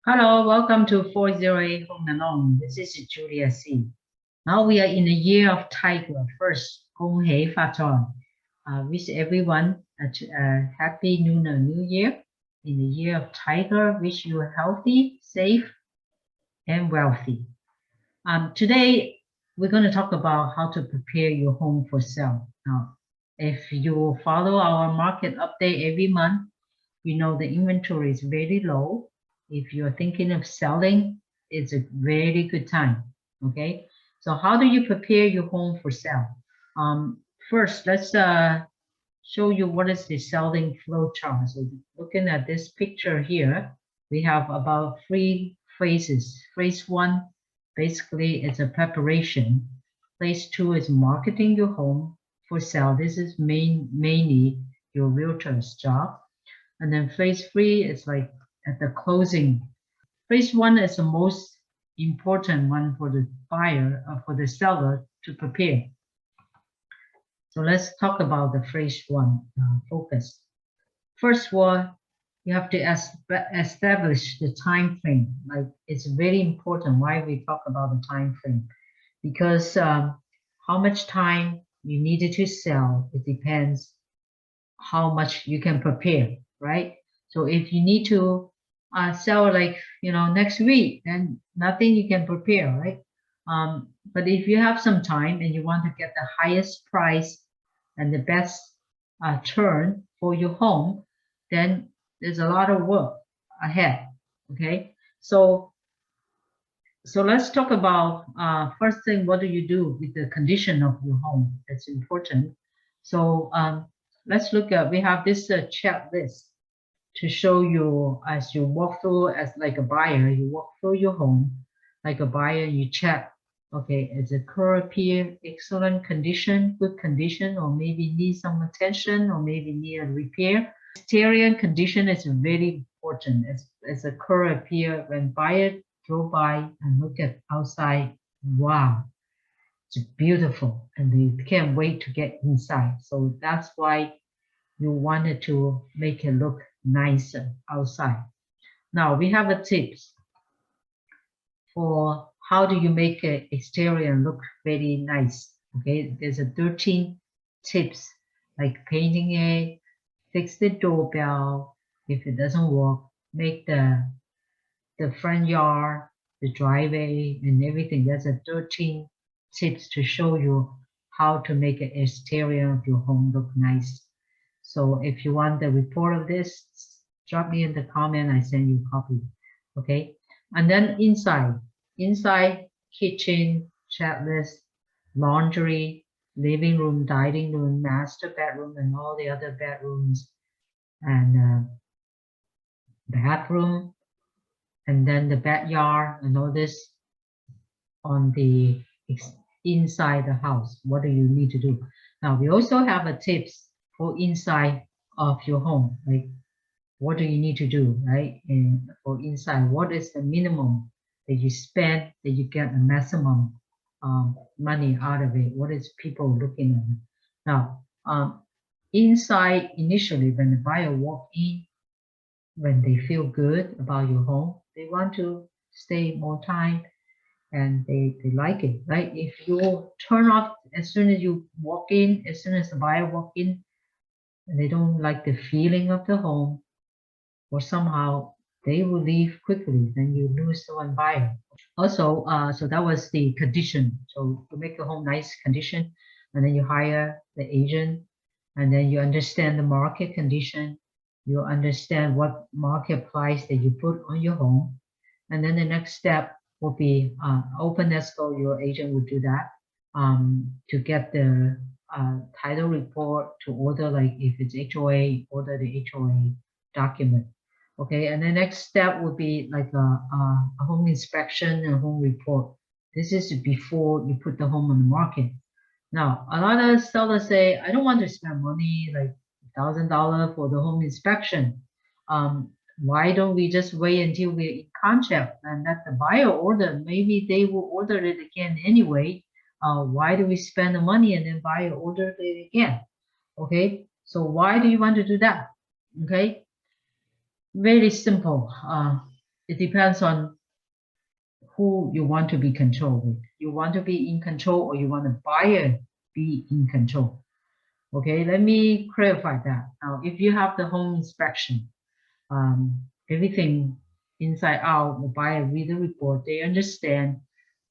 Hello, welcome to 408 Home Alone. This is Julia C. Now we are in the year of Tiger. First, 恭喜发财. Wish everyone a happy Lunar New Year. In the year of Tiger, wish you healthy, safe, and wealthy. Today, we're going to talk about how to prepare your home for sale. Now, if you follow our market update every month, you know the inventory is very low. If you're thinking of selling, it's a very good time. Okay, so how do you prepare your home for sale? First, let's show you what is the selling flow chart. So looking at this picture here, we have about 3 phases. Phase 1, basically, it's a preparation. Phase 2 is marketing your home for sale. This is mainly your realtor's job. And then phase 3 is like at the closing. Phase 1 is the most important one for the buyer, for the seller to prepare. So let's talk about the phase 1 focus. First one, you have to establish the time frame. Like, it's very important why we talk about the time frame, because how much time you needed to sell, it depends how much you can prepare, right? So if you need to sell like next week, then nothing you can prepare, right? But if you have some time and you want to get the highest price and the best turn for your home, then there's a lot of work ahead. Okay, so let's talk about first thing, what do you do with the condition of your home? That's important. So let's look at, we have this checklist to show you as you walk through, as like a buyer, you walk through your home like a buyer, you check, okay, is the curb appear excellent condition, good condition, or maybe need some attention, or maybe need a repair. Exterior condition is very important. As a curb appear, when buyer drove by and look at outside, wow, it's beautiful, and they can't wait to get inside. So that's why you wanted to make it look nicer outside. Now we have a tips for how do you make an exterior look very nice. Okay, there's a 13 tips, like painting it, fix the doorbell if it doesn't work, make the front yard, the driveway, and everything. There's a 13 tips to show you how to make an exterior of your home look nice. So if you want the report of this, drop me in the comment, I send you a copy. Okay, and then inside kitchen, checklist, laundry, living room, dining room, master bedroom, and all the other bedrooms, and bathroom, and then the backyard, and all this on the inside the house. What do you need to do? Now we also have a tips for inside of your home, like what do you need to do, right? And for inside, what is the minimum that you spend that you get a maximum money out of it? What is people looking at? Now, inside, initially, when the buyer walk in, when they feel good about your home, they want to stay more time, and they like it, right? If you turn off as soon as you walk in, as soon as the buyer walk in, and they don't like the feeling of the home, or somehow they will leave quickly, then you lose the one buyer. Also, so that was the condition. So to make the home nice condition, and then you hire the agent, and then you understand the market condition, you understand what market price that you put on your home, and then the next step will be open escrow. Your agent will do that to get the title report, to order, like if it's HOA, order the HOA document. Okay, and the next step would be like a home inspection and home report. This is before you put the home on the market. Now, a lot of sellers say, I don't want to spend money like $1,000 for the home inspection. Why don't we just wait until we're in contract and let the buyer order? Maybe they will order it again anyway. Why do we spend the money and then buyer order it again? Okay, so why do you want to do that? Okay, very simple. it depends on who you want to be controlled with. You want to be in control, or you want the buyer be in control. Okay, let me clarify that. Now, if you have the home inspection, everything inside out, the buyer read the report, they understand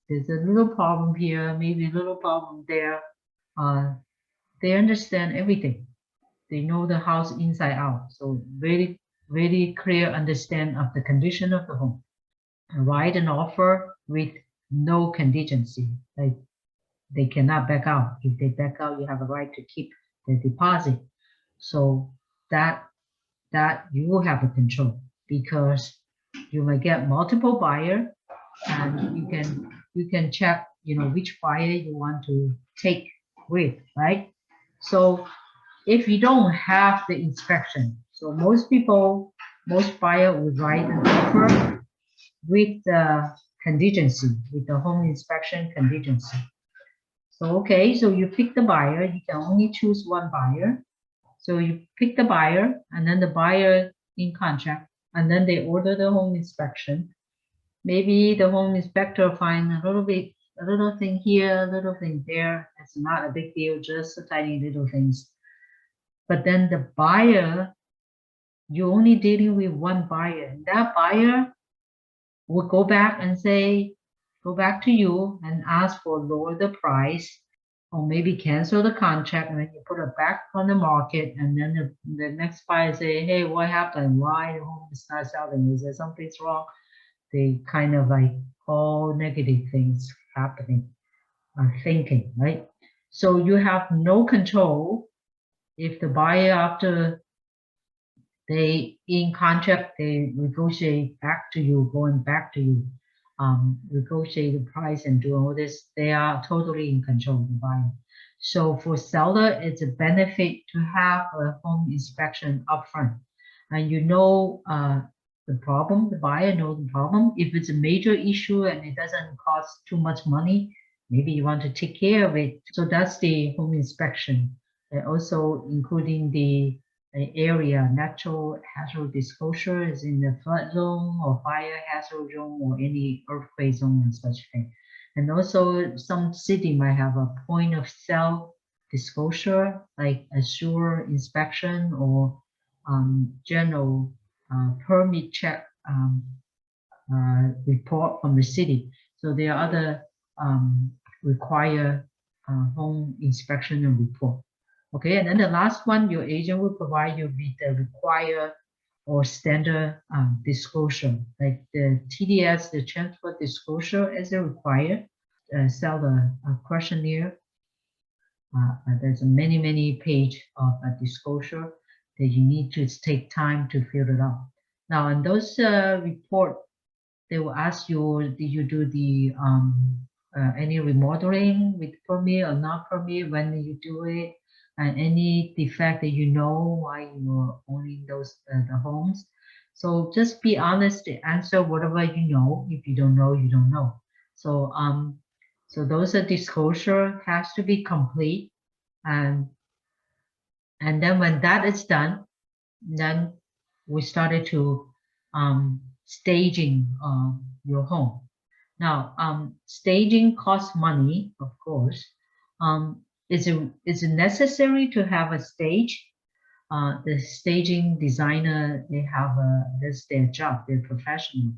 there's a little problem here, maybe a little problem there. They understand everything. They know the house inside out. So very, very clear understand of the condition of the home. Write an offer with no contingency. Like they cannot back out. If they back out, you have a right to keep the deposit. So that you have a control, because you might get multiple buyer, and you can check, which buyer you want to take with, right? So if you don't have the inspection, so most buyer would write an offer with the contingency, with the home inspection contingency. So, okay, so you pick the buyer, you can only choose one buyer. So you pick the buyer, and then the buyer in contract, and then they order the home inspection. Maybe the home inspector find a little thing here, a little thing there. It's not a big deal, just a tiny little things. But then the buyer, you're only dealing with one buyer. That buyer will go back to you and ask for lower the price, or maybe cancel the contract, and then you put it back on the market, and then the next buyer say, hey, what happened? Why the home is not selling? Is there something's wrong? They kind of like all negative things happening, thinking, right? So you have no control. If the buyer, after they in contract, they negotiate back to you, going back to you, negotiate the price and do all this, they are totally in control of the buyer. So for seller, it's a benefit to have a home inspection upfront, and the problem, the buyer knows the problem. If it's a major issue and it doesn't cost too much money, maybe you want to take care of it. So that's the home inspection, and also including the area, natural hazard disclosure is in the flood zone or fire hazard zone or any earthquake zone and such thing. And also some city might have a point of sale disclosure, like a sewer inspection or general permit check report from the city. So there are other require home inspection and report. Okay, and then the last one, your agent will provide you with the required or standard disclosure, like the TDS, the transfer disclosure as a required, sell a questionnaire. There's a many page of a disclosure that you need to take time to fill it out. Now, in those report, they will ask you, did you do the any remodeling with permit or not permit? When did you do it? And any defect that you know while you're owning those the homes. So just be honest, answer whatever you know. If you don't know, you don't know. So so those are disclosure has to be complete, and then when that is done, then we started to staging your home. Now, staging costs money, of course. Is it necessary to have a stage? The staging designer, they have that's their job, they're professional.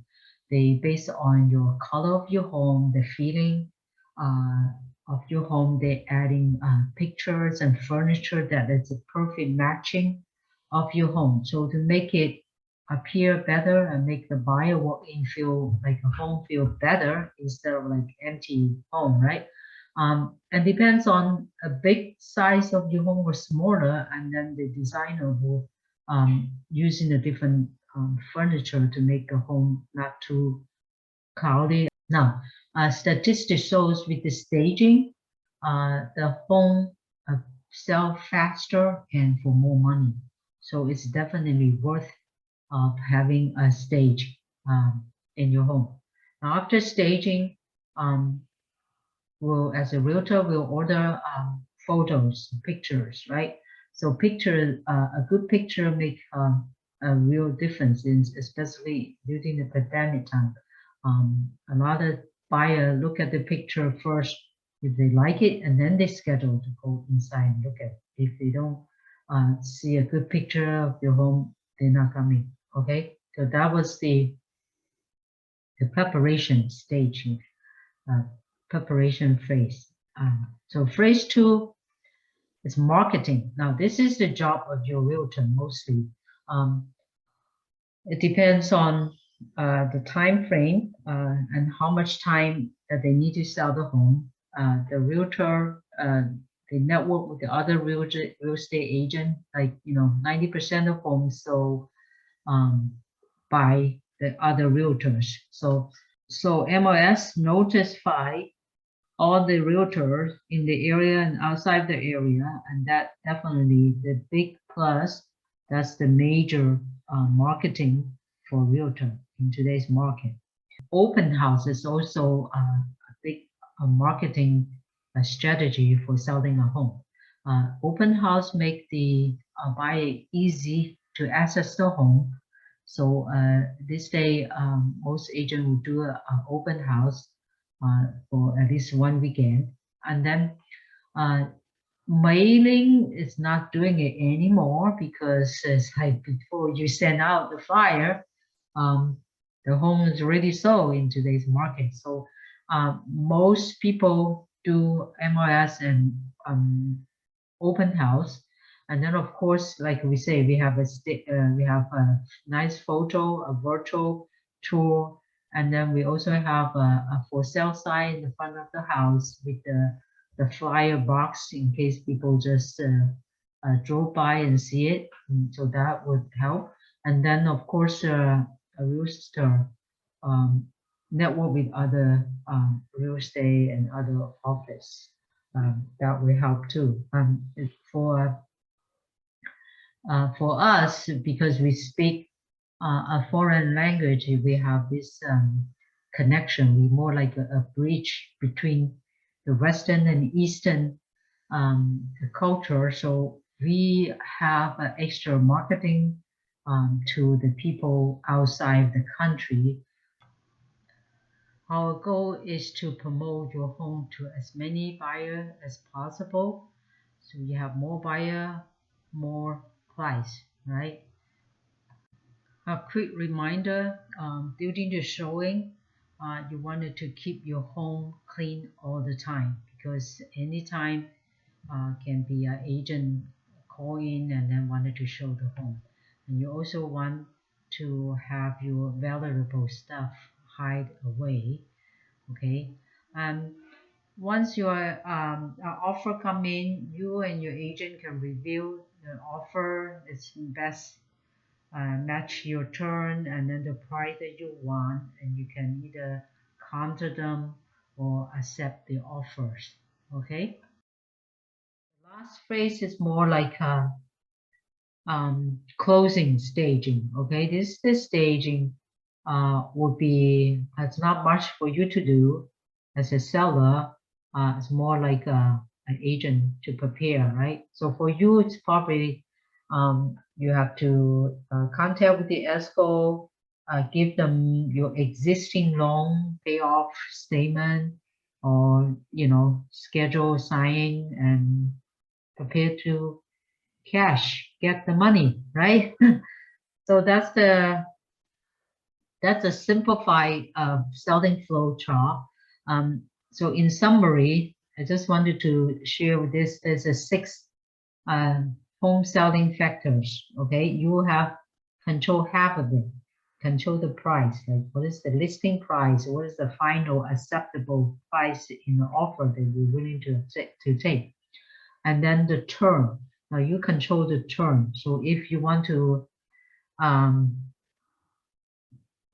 They based on your color of your home, the feeling of your home, they're adding pictures and furniture that is a perfect matching of your home. So to make it appear better and make the buyer walk in feel like a home feel better instead of like empty home, right? And depends on a big size of your home or smaller, and then the designer will using a different furniture to make the home not too cloudy. Now, statistics shows with the staging, the home sell faster and for more money. So it's definitely worth having a stage in your home. Now, after staging, as a realtor, we'll order photos, pictures, right? So a good picture make a real difference, especially during the pandemic time. A lot of buyer look at the picture first if they like it, and then they schedule to go inside and look at it. If they don't see a good picture of your home, they're not coming. Okay, so that was the preparation stage, preparation phase. So phase 2 is marketing. Now this is the job of your realtor mostly. It depends on the time frame and how much time that they need to sell the home. The realtor, they network with the other real estate agent, like 90% of homes sold by the other realtors. So MLS notify all the realtors in the area and outside the area, and that definitely the big plus. That's the major marketing for realtor in today's market. Open house is also a big marketing strategy for selling a home. Open house make the buyer easy to access the home. So this day, most agents will do an open house for at least one weekend, and then mailing is not doing it anymore because it's like before you send out the flyer, the home is already sold in today's market. So most people do MLS and open house, and then of course, like we say, we have a nice photo, a virtual tour, and then we also have a for sale sign in the front of the house with the flyer box in case people just drove by and see it. So that would help. And then of course a realtor network with other real estate and other office. That will help too. For us, because we speak a foreign language, we have this connection. We more like a bridge between the Western and Eastern culture. So we have extra marketing to the people outside the country. Our goal is to promote your home to as many buyers as possible. So you have more buyer, more price, right? A quick reminder, during the showing, you wanted to keep your home clean all the time, because anytime can be an agent call in and then wanted to show the home. And you also want to have your valuable stuff hide away. Okay. Once your offer come in, you and your agent can review the offer. It's best match your turn and then the price that you want, and you can either counter them or accept the offers. Okay. The last phase is more like closing staging. Okay, this staging would be, it's not much for you to do as a seller. It's more like an agent to prepare, right? So for you, it's probably you have to contact with the escrow, give them your existing loan payoff statement, or schedule signing and prepare to cash, get the money, right? So that's a simplified selling flow chart. So in summary, I just wanted to share with this. There's a 6 home selling factors. Okay, you have control half of it. Control the price. Like what is the listing price? What is the final acceptable price in the offer that you're willing to take? And then the term. Now you control the term. So if you want to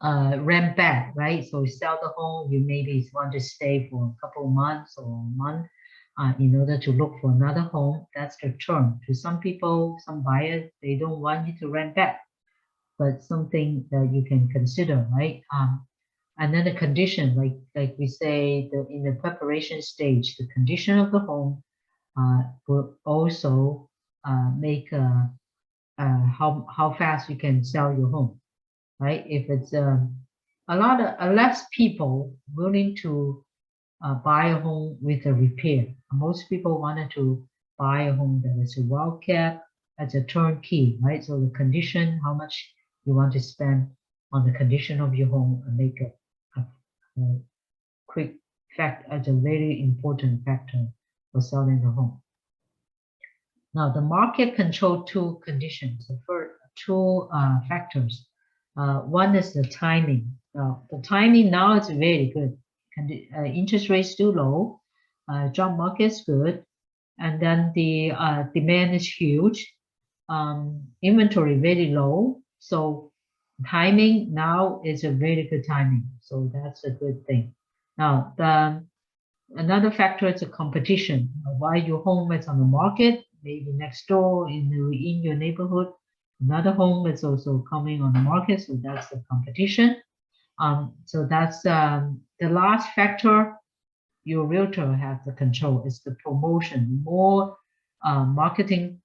rent back, right? So sell the home, you maybe want to stay for a couple of months or a month in order to look for another home. That's the term. To some people, some buyers, they don't want you to rent back, but something that you can consider, right? And then the condition, like we say, in the preparation stage, the condition of the home will also make how fast you can sell your home, right? If it's less people willing to buy a home with a repair. Most people wanted to buy a home that is well kept, as a turnkey, right? So the condition, how much you want to spend on the condition of your home, and make a quick fact as a very important factor for selling the home. Now, the market control two conditions, the first two factors. One is the timing. The timing now is very good. Interest rates still low, job market is good, and then the demand is huge. Inventory very low, so timing now is a very good timing. So that's a good thing. Now, another factor is the competition. While your home is on the market, maybe next door in your neighborhood, another home is also coming on the market, so that's the competition. So that's the last factor your realtor has the control is the promotion. More marketing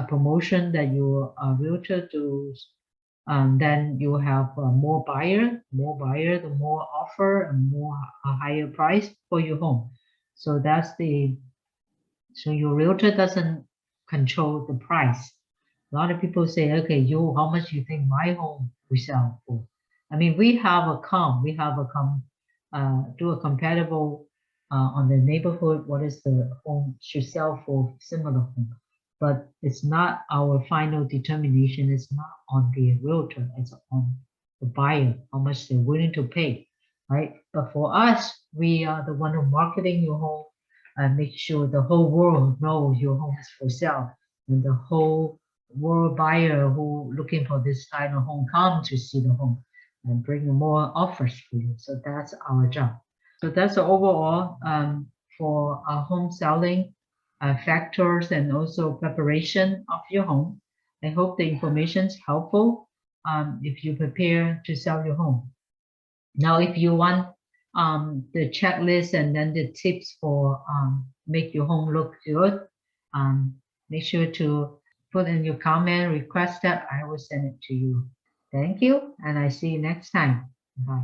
promotion that your realtor does, then you have more buyer, the more offer, and more a higher price for your home. So so your realtor doesn't control the price. A lot of people say, okay, how much you think my home will sell for? I mean, we have do a compatible on the neighborhood, what is the home should sell for similar home. But it's not our final determination. It's not on the realtor. It's on the buyer, how much they're willing to pay, right? But for us, we are the one who marketing your home and make sure the whole world knows your home is for sale, and the whole world buyer who looking for this kind of home come to see the home and bring more offers for you. So that's our job. So that's the overall for our home selling factors and also preparation of your home. I hope the information is helpful if you prepare to sell your home. Now, if you want the checklist and then the tips for make your home look good, make sure to put in your comment, request that I will send it to you. Thank you, and I see you next time. Bye.